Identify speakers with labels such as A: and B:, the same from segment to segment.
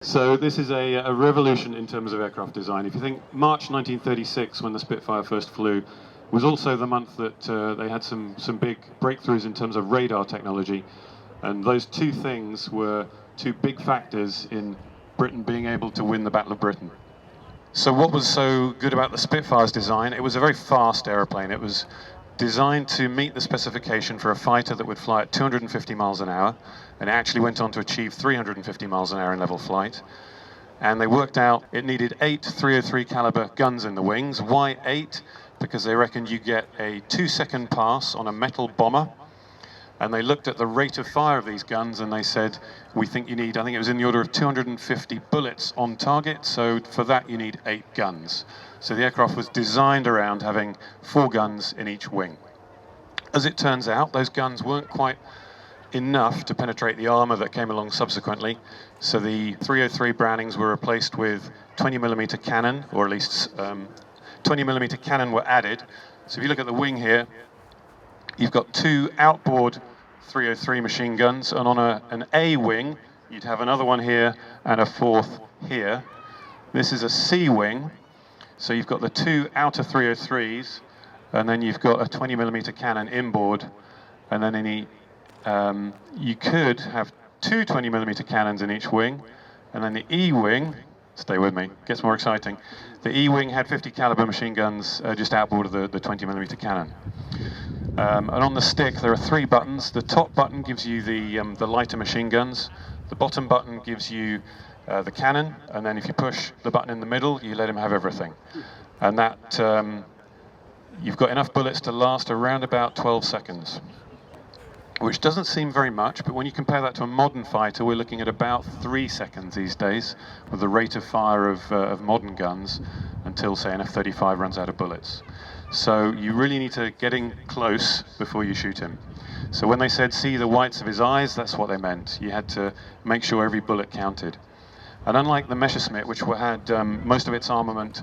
A: So this is a revolution in terms of aircraft design. If you think March 1936, when the Spitfire first flew, was also the month that they had some big breakthroughs in terms of radar technology. And those two things were two big factors in Britain being able to win the Battle of Britain. So what was so good about the Spitfire's design? It was a very fast aeroplane. It was designed to meet the specification for a fighter that would fly at 250 miles an hour, and it actually went on to achieve 350 miles an hour in level flight. And they worked out it needed 8 .303 caliber guns in the wings. Why 8? Because they reckoned you get a 2-second pass on a metal bomber. And they looked at the rate of fire of these guns and they said, we think you need, I think it was in the order of 250 bullets on target, so for that you need 8 guns. So the aircraft was designed around having 4 guns in each wing. As it turns out, those guns weren't quite enough to penetrate the armor that came along subsequently, so the 303 Brownings were replaced with 20mm cannon, or at least 20mm cannon were added. So if you look at the wing here, you've got 2 outboard 303 machine guns, and on an A wing, you'd have another one here and a 4th here. This is a C wing, so you've got the 2 outer 303s, and then you've got a 20mm cannon inboard, and then you could have 2 20mm cannons in each wing, and then the E wing, stay with me, gets more exciting. The E wing had 50 caliber machine guns just outboard of the 20mm cannon. And on the stick there are 3 buttons. The top button gives you the lighter machine guns. The bottom button gives you the cannon, and then if you push the button in the middle, you let him have everything. And that you've got enough bullets to last around about 12 seconds, which doesn't seem very much, but when you compare that to a modern fighter, we're looking at about 3 seconds these days with the rate of fire of modern guns until, say, an F-35 runs out of bullets. So you really need to get in close before you shoot him. So when they said see the whites of his eyes, that's what they meant. You had to make sure every bullet counted. And unlike the Messerschmitt, which had most of its armament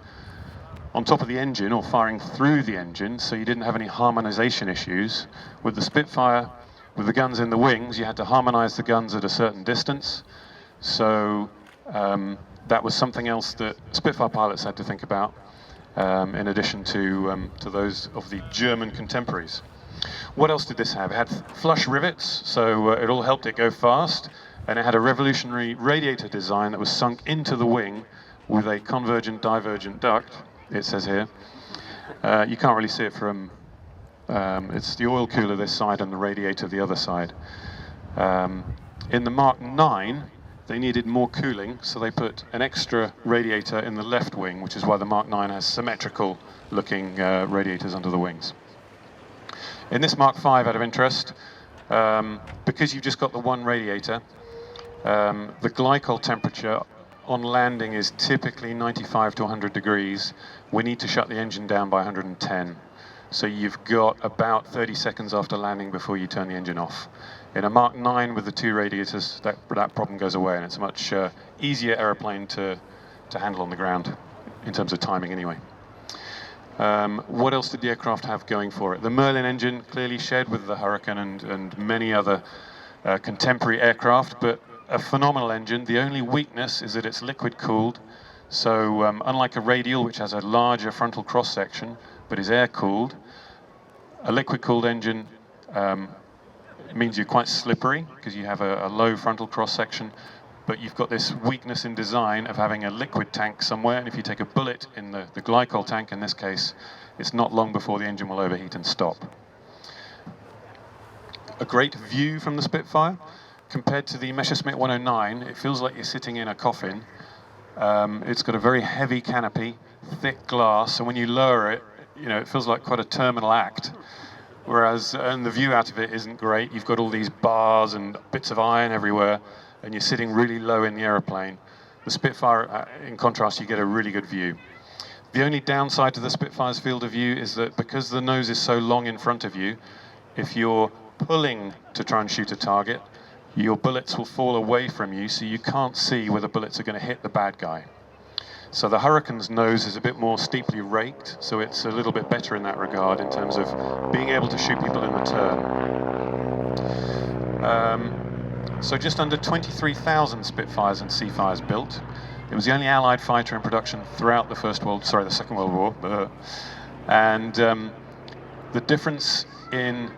A: on top of the engine or firing through the engine, so you didn't have any harmonization issues, with the Spitfire, with the guns in the wings, you had to harmonize the guns at a certain distance. So that was something else that Spitfire pilots had to think about, in addition to those of the German contemporaries. What else did this have? It had flush rivets, so it all helped it go fast, and it had a revolutionary radiator design that was sunk into the wing with a convergent divergent duct, it says here. You can't really see it from, it's the oil cooler this side and the radiator the other side. In the Mark 9, they needed more cooling, so they put an extra radiator in the left wing, which is why the Mark 9 has symmetrical looking radiators under the wings. In this Mark 5, out of interest, because you've just got the one radiator, the glycol temperature on landing is typically 95 to 100 degrees. We need to shut the engine down by 110. So you've got about 30 seconds after landing before you turn the engine off. In a Mark 9 with the 2 radiators, that problem goes away, and it's a much easier aeroplane to handle on the ground, in terms of timing anyway. What else did the aircraft have going for it? The Merlin engine clearly shared with the Hurricane and many other contemporary aircraft, but a phenomenal engine. The only weakness is that it's liquid cooled. So unlike a radial, which has a larger frontal cross section, but is air cooled, a liquid cooled engine means you're quite slippery because you have a low frontal cross section, but you've got this weakness in design of having a liquid tank somewhere, and if you take a bullet in the glycol tank, in this case, it's not long before the engine will overheat and stop. A great view from the Spitfire. Compared to the Messerschmitt 109, it feels like you're sitting in a coffin. It's got a very heavy canopy, thick glass, and when you lower it, it feels like quite a terminal act. Whereas, and the view out of it isn't great. You've got all these bars and bits of iron everywhere, and you're sitting really low in the aeroplane. The Spitfire, in contrast, you get a really good view. The only downside to the Spitfire's field of view is that because the nose is so long in front of you, if you're pulling to try and shoot a target, your bullets will fall away from you, so you can't see where the bullets are going to hit the bad guy. So the Hurricane's nose is a bit more steeply raked, so it's a little bit better in that regard in terms of being able to shoot people in the turn. So just under 23,000 Spitfires and Seafires built. It was the only Allied fighter in production throughout the Second World War. And the difference in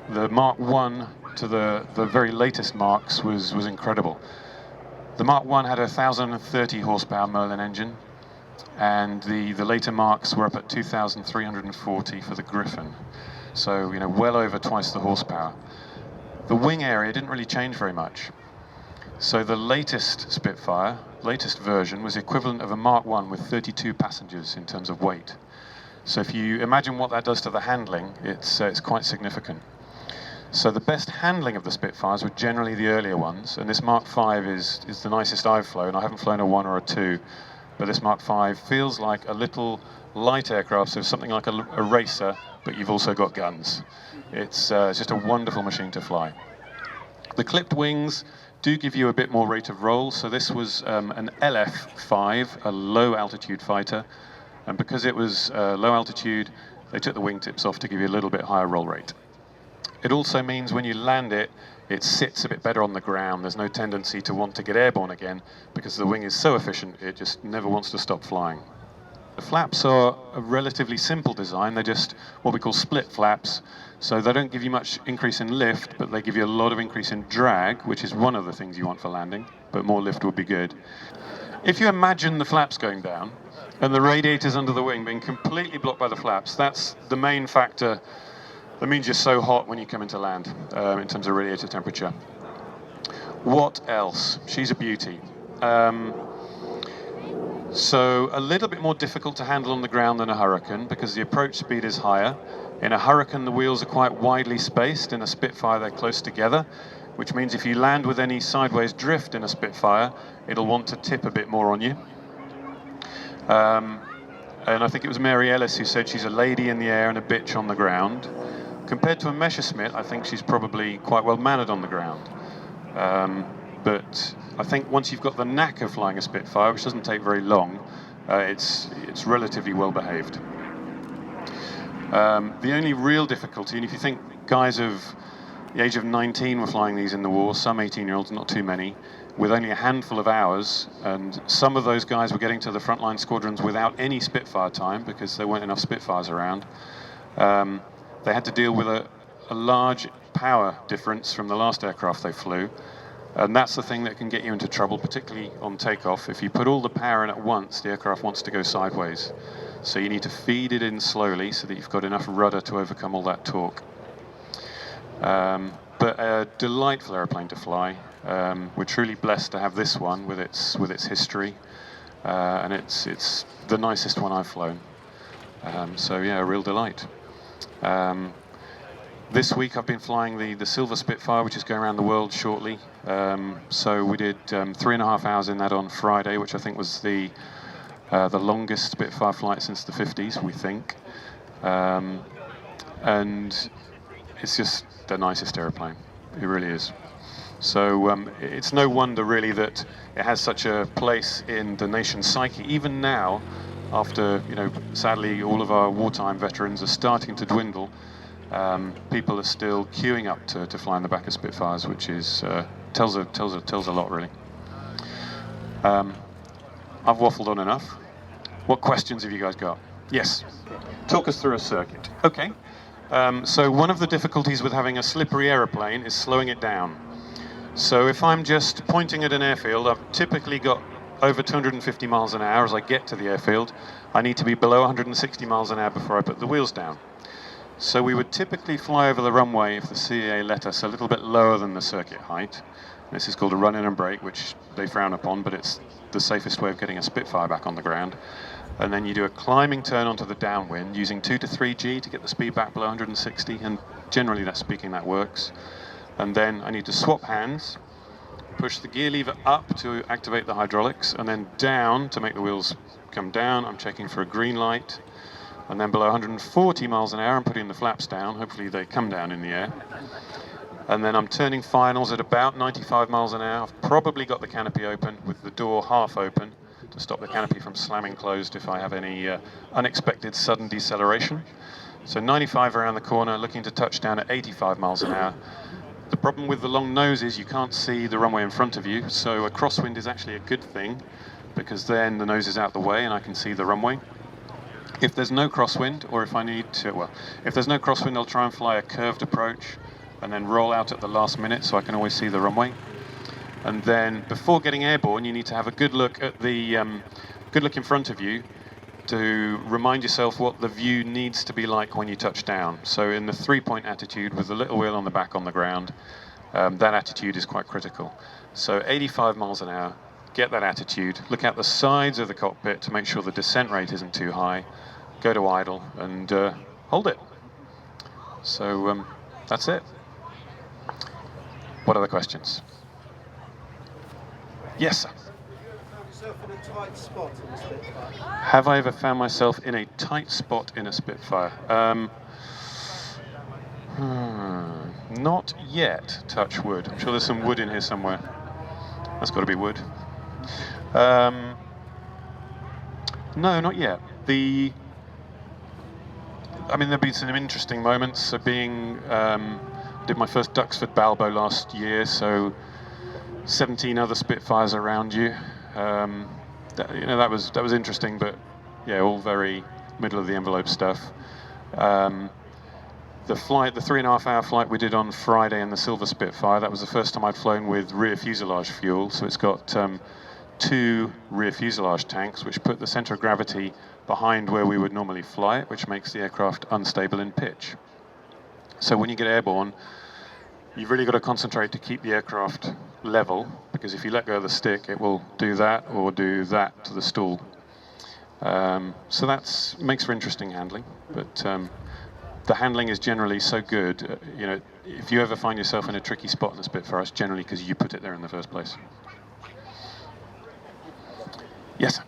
A: the Mark I to the very latest Marks was incredible. The Mark I had a 1,030 horsepower Merlin engine, and the later Marks were up at 2,340 for the Griffon. So, you know, well over twice the horsepower. The wing area didn't really change very much. So the latest Spitfire, latest version, was the equivalent of a Mark I with 32 passengers in terms of weight. So if you imagine what that does to the handling, it's quite significant. So the best handling of the Spitfires were generally the earlier ones, and this Mark V is the nicest I've flown. I haven't flown a 1 or a 2, but this Mark V feels like a little light aircraft, so something like a racer, but you've also got guns. It's just a wonderful machine to fly. The clipped wings do give you a bit more rate of roll, so this was an LF5, a low altitude fighter, and because it was low altitude, they took the wingtips off to give you a little bit higher roll rate. It also means when you land it, it sits a bit better on the ground. There's no tendency to want to get airborne again because the wing is so efficient, it just never wants to stop flying. The flaps are a relatively simple design. They're just what we call split flaps. So they don't give you much increase in lift, but they give you a lot of increase in drag, which is one of the things you want for landing, but more lift would be good. If you imagine the flaps going down and the radiators under the wing being completely blocked by the flaps, that's the main factor. That means you're so hot when you come into land in terms of radiator temperature. What else? She's a beauty. So a little bit more difficult to handle on the ground than a Hurricane because the approach speed is higher. In a Hurricane, the wheels are quite widely spaced. In a Spitfire, they're close together, which means if you land with any sideways drift in a Spitfire, it'll want to tip a bit more on you. And I think it was Mary Ellis who said she's a lady in the air and a bitch on the ground. Compared to a Messerschmitt, I think she's probably quite well mannered on the ground. But I think once you've got the knack of flying a Spitfire, which doesn't take very long, it's relatively well behaved. The only real difficulty, and if you think guys of the age of 19 were flying these in the war, some 18-year-olds, not too many, with only a handful of hours, and some of those guys were getting to the frontline squadrons without any Spitfire time because there weren't enough Spitfires around. They had to deal with a large power difference from the last aircraft they flew, and that's the thing that can get you into trouble, particularly on takeoff. If you put all the power in at once, the aircraft wants to go sideways. So you need to feed it in slowly so that you've got enough rudder to overcome all that torque. But a delightful airplane to fly. We're truly blessed to have this one with its history, and it's the nicest one I've flown. So yeah, a real delight. This week I've been flying the Silver Spitfire, which is going around the world shortly. So we did 3.5 hours in that on Friday, which I think was the longest Spitfire flight since the 50s, we think. And it's just the nicest airplane. It really is. So it's no wonder really that it has such a place in the nation's psyche. Even now, after, you know, sadly all of our wartime veterans are starting to dwindle, people are still queuing up to fly in the back of Spitfires, which is tells a lot really. I've waffled on enough. What questions have you guys got? Yes. Talk us through a circuit. Okay. So one of the difficulties with having a slippery aeroplane is slowing it down. So if I'm just pointing at an airfield, I've typically got over 250 miles an hour as I get to the airfield. I need to be below 160 miles an hour before I put the wheels down. So we would typically fly over the runway, if the CAA let us, a little bit lower than the circuit height. This is called a run-in and brake, which they frown upon, but it's the safest way of getting a Spitfire back on the ground. And then you do a climbing turn onto the downwind using 2 to 3G to get the speed back below 160, and generally that works. And then I need to swap hands, push the gear lever up to activate the hydraulics, and then down to make the wheels come down. I'm checking for a green light. And then below 140 miles an hour, I'm putting the flaps down. Hopefully they come down in the air. And then I'm turning finals at about 95 miles an hour. I've probably got the canopy open with the door half open to stop the canopy from slamming closed if I have any unexpected sudden deceleration. So 95 around the corner, looking to touch down at 85 miles an hour. The problem with the long nose is you can't see the runway in front of you, so a crosswind is actually a good thing, because then the nose is out the way and I can see the runway. If there's no crosswind, or if I need to, well, if there's no crosswind, I'll try and fly a curved approach and then roll out at the last minute so I can always see the runway. And then before getting airborne, you need to have a good look at the, good look in front of you to remind yourself what the view needs to be like when you touch down. So in the 3-point attitude with the little wheel on the back on the ground, that attitude is quite critical. So 85 miles an hour, get that attitude, look out the sides of the cockpit to make sure the descent rate isn't too high, go to idle and hold it. So that's it. What other questions? Yes, sir. Have I ever found myself in a tight spot in a Spitfire? Not yet, touch wood. I'm sure there's some wood in here somewhere. That's got to be wood. No, not yet. I mean, there've been some interesting moments. So did my first Duxford Balbo last year, so 17 other Spitfires around you. That was interesting, but yeah, all very middle of the envelope stuff. The 3.5-hour flight we did on Friday in the Silver Spitfire, that was the first time I'd flown with rear fuselage fuel. So it's got 2 rear fuselage tanks, which put the center of gravity behind where we would normally fly it, which makes the aircraft unstable in pitch. So when you get airborne, you've really got to concentrate to keep the aircraft level, because if you let go of the stick, it will do that or do that to the stall. So that makes for interesting handling, but the handling is generally so good. If you ever find yourself in a tricky spot in a Spitfire, it's generally because you put it there in the first place. Yes, sir.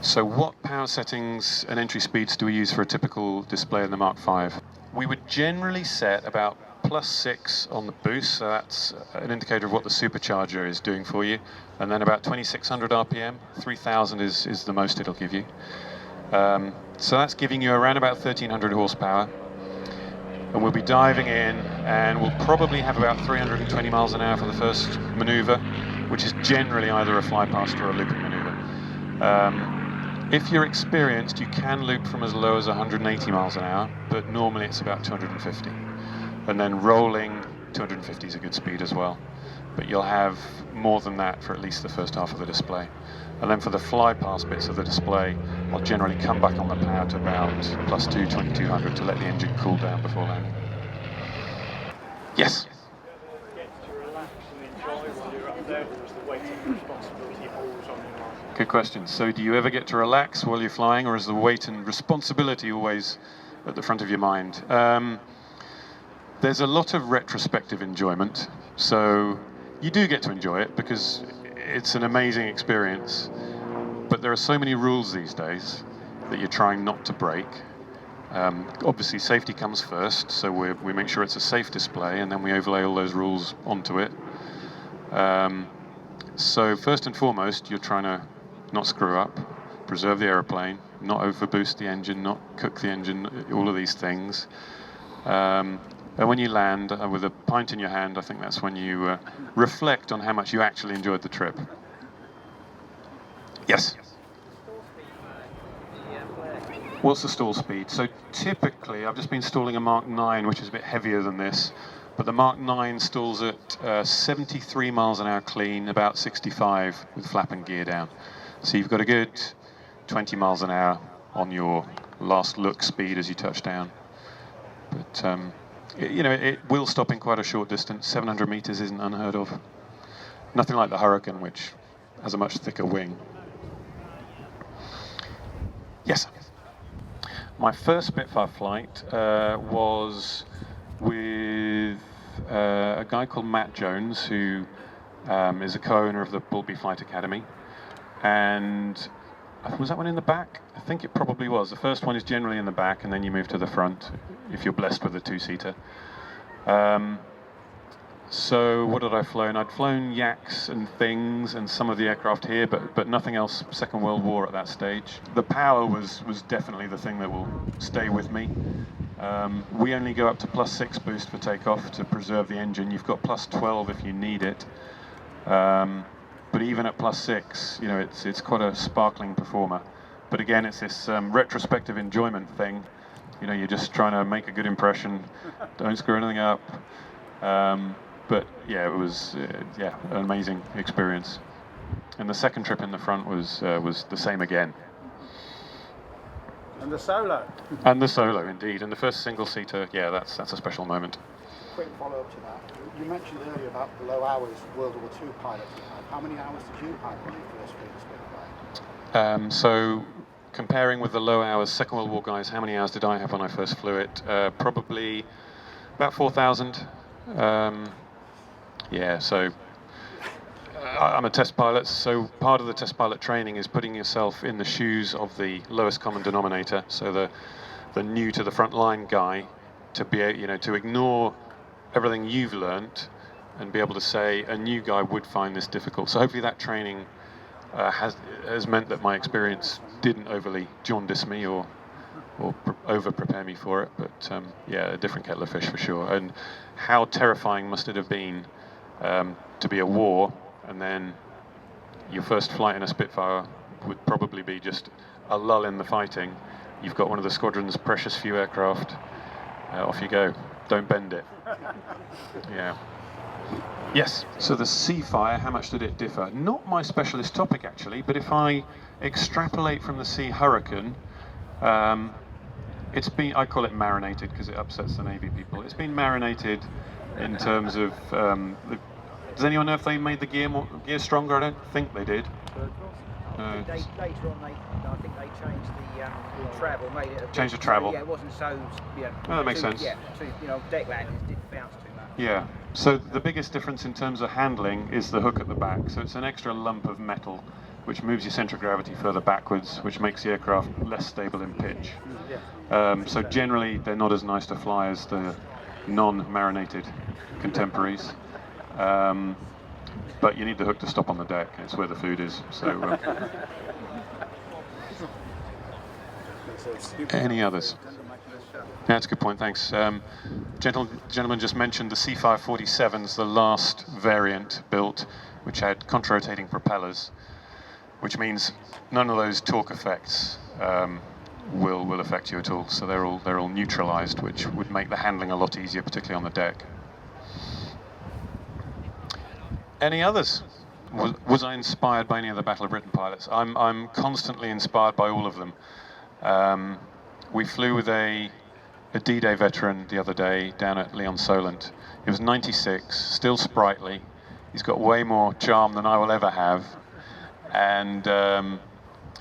A: So what power settings and entry speeds do we use for a typical display in the Mark V? We would generally set about +6 on the boost, so that's an indicator of what the supercharger is doing for you, and then about 2600 RPM, 3000 is the most it'll give you. So that's giving you around about 1300 horsepower, and we'll be diving in, and we'll probably have about 320 miles an hour for the first maneuver, which is generally either a fly past or a looping maneuver. If you're experienced, you can loop from as low as 180 miles an hour, but normally it's about 250. And then rolling, 250 is a good speed as well. But you'll have more than that for at least the first half of the display. And then for the fly past bits of the display, I'll generally come back on the power to about +2, 2200 to let the engine cool down before landing. Yes? Good question. So do you ever get to relax while you're flying, or is the weight and responsibility always at the front of your mind? There's a lot of retrospective enjoyment, so you do get to enjoy it because it's an amazing experience, but there are so many rules these days that you're trying not to break. Obviously safety comes first, so we make sure it's a safe display, and then we overlay all those rules onto it. So first and foremost, you're trying to not screw up, preserve the aeroplane, not overboost the engine, not cook the engine, all of these things. And when you land with a pint in your hand, I think that's when you reflect on how much you actually enjoyed the trip. Yes? What's the stall speed? So typically, I've just been stalling a Mark 9, which is a bit heavier than this, but the Mark 9 stalls at 73 miles an hour clean, about 65 with flap and gear down. So you've got a good 20 miles an hour on your last look speed as you touch down. But it will stop in quite a short distance. 700 meters isn't unheard of. Nothing like the Hurricane, which has a much thicker wing. Yes. My first Spitfire flight was with a guy called Matt Jones, who is a co-owner of the Bulby Flight Academy. And was that one in the back? I think it probably was. The first one is generally in the back, and then you move to the front if you're blessed with a two-seater. So what had I flown? I'd flown Yaks and Things and some of the aircraft here, but nothing else Second World War at that stage. The power was definitely the thing that will stay with me. We only go up to +6 boost for takeoff to preserve the engine. You've got +12 if you need it. But even at +6, you know, it's quite a sparkling performer. But again, it's this retrospective enjoyment thing. You know, you're just trying to make a good impression, don't screw anything up. But yeah, it was yeah, an amazing experience. And the second trip in the front was the same again.
B: And the solo.
A: And the solo, indeed. And the first single-seater, yeah, that's a special moment.
C: Quick follow-up to that. You mentioned earlier about the low hours World War II pilots you had. How many hours did you pilot when you first flew the Spitfire?
A: So, comparing with the low hours Second World War guys, how many hours did I have when I first flew it? Probably about 4,000. Yeah, so I'm a test pilot, so part of the test pilot training is putting yourself in the shoes of the lowest common denominator, so the new to the front line guy, to be, you know, to ignore everything you've learnt and be able to say a new guy would find this difficult. So hopefully that training has meant that my experience didn't overly jaundice me or over prepare me for it, but yeah, a different kettle of fish for sure. And how terrifying must it have been to be a war, and then your first flight in a Spitfire would probably be just a lull in the fighting. You've got one of the squadron's precious few aircraft, off you go, don't bend it. Yeah. Yes, so the Seafire, how much did it differ? Not my specialist topic actually, but if I extrapolate from the Sea Hurricane, it's been, I call it marinated because it upsets the Navy people. It's been marinated in terms of, does anyone know if they made the gear stronger? I don't think they did.
D: Later on, I think they changed the travel, made it.
A: Changed the travel.
D: Yeah, it wasn't so. Yeah.
A: Oh, that makes sense.
D: Yeah, you know, deck landings didn't bounce too much.
A: Yeah. So the biggest difference in terms of handling is the hook at the back. So it's an extra lump of metal, which moves your centre of gravity further backwards, which makes the aircraft less stable in pitch. So generally, they're not as nice to fly as the non-marinated contemporaries. But you need the hook to stop on the deck. It's where the food is. So, any others? That's a good point, thanks. Gentleman just mentioned the Seafire 47's the last variant built, which had contra-rotating propellers, which means none of those torque effects will affect you at all. So they're all neutralized, which would make the handling a lot easier, particularly on the deck. Any others? Was I inspired by any of the Battle of Britain pilots? I'm constantly inspired by all of them. We flew with a D-Day veteran the other day down at Leon Solent. He was 96, still sprightly. He's got way more charm than I will ever have. And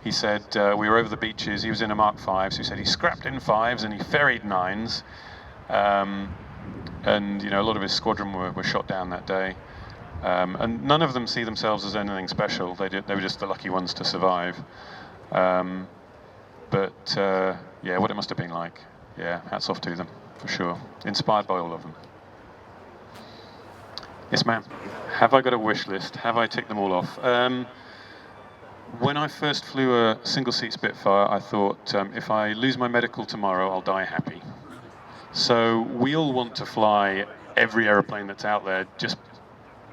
A: he said, we were over the beaches, he was in a Mark 5, so he said he scrapped in 5s and he ferried 9s. And you know, a lot of his squadron were shot down that day. And none of them see themselves as anything special. They were just the lucky ones to survive. But yeah, what it must have been like. Yeah, hats off to them, for sure. Inspired by all of them. Yes, ma'am. Have I got a wish list? Have I ticked them all off? When I first flew a single-seat Spitfire, I thought, if I lose my medical tomorrow, I'll die happy. So we all want to fly every aeroplane that's out there, just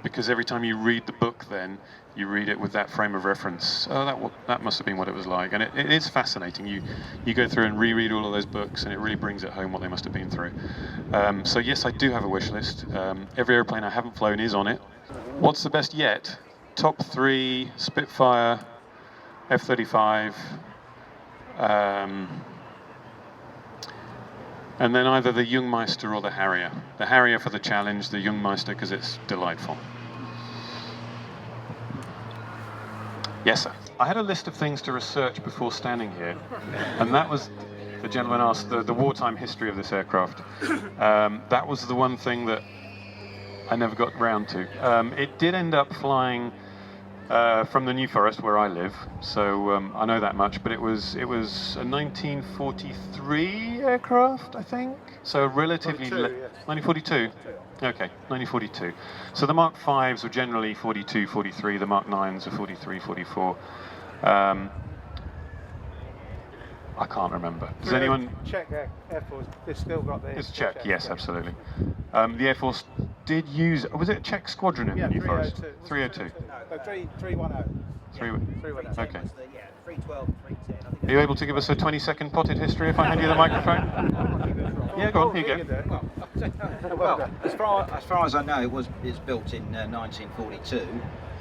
A: because every time you read the book then, you read it with that frame of reference. Oh, that must have been what it was like. And it is fascinating. You go through and reread all of those books, and it really brings it home what they must have been through. So yes, I do have a wish list. Every airplane I haven't flown is on it. What's the best yet? Top 3, Spitfire, F-35, and then either the Jungmeister or the Harrier. The Harrier for the challenge, the Jungmeister because it's delightful. Yes, sir. I had a list of things to research before standing here, and that was, the gentleman asked, the wartime history of this aircraft. That was the one thing that I never got round to. It did end up flying from the New Forest where I live, so I know that much, but it was a 1943 aircraft, I think, so relatively... 1942? Okay, 1942. So the Mark 5s were generally 42, 43, the Mark 9s were 43, 44. I can't remember. Does anyone?
C: Czech Air Force, they've still got the...
A: It's Czech, yes, absolutely. The Air Force did use, was it a Czech squadron in the New Forest? 302.
C: No, 310.
A: 310. Okay.
D: It was the, 312 and 310. I think
A: Are you able to give us a 20-second potted history if I hand you the microphone? Yeah, go on, here you go.
D: Well, as far as I know, it's built in 1942,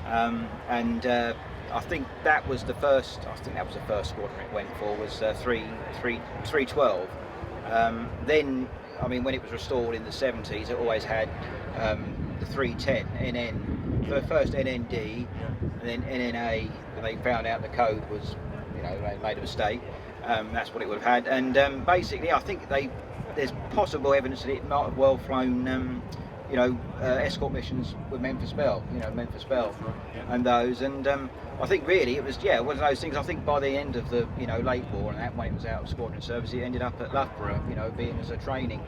D: and I think that was the first. I think that was the first squadron it went for, was 312. Then, I mean, when it was restored in the 70s, it always had the 310 NN, the first NND, and then NNA. And they found out the code was, they made a mistake. That's what it would have had, and basically, I think there's possible evidence that it might have well flown, escort missions with Memphis Belle, and those, and I think really it was one of those things. I think by the end of the late war and that, when it was out of squadron service, it ended up at Loughborough, being as a training.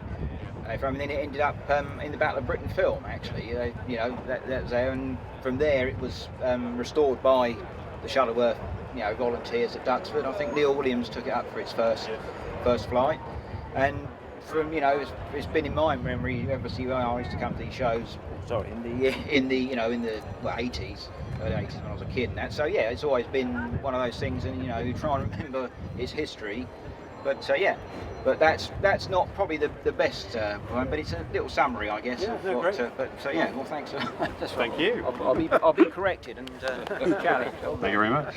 D: And then it ended up in the Battle of Britain film, actually. That was there, and from there it was restored by the Shuttleworth, volunteers at Duxford. I think Neil Williams took it up for its first flight, and from it's been in my memory ever since I used to come to these shows. Sorry, in the 80s, early 80s when I was a kid and that. So yeah, it's always been one of those things, and you try and remember its history. But but that's not probably the best one, but it's a little summary, I guess.
C: Yeah,
D: of what,
C: great.
D: Well, thanks.
A: Thank you.
D: I'll be corrected and challenged.
A: Thank you very much.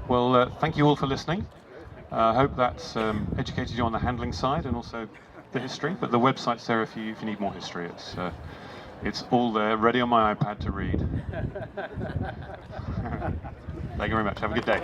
A: Well, thank you all for listening. I hope that's educated you on the handling side and also the history. But the website's there if you need more history. It's all there, ready on my iPad to read. Thank you very much. Have a good day.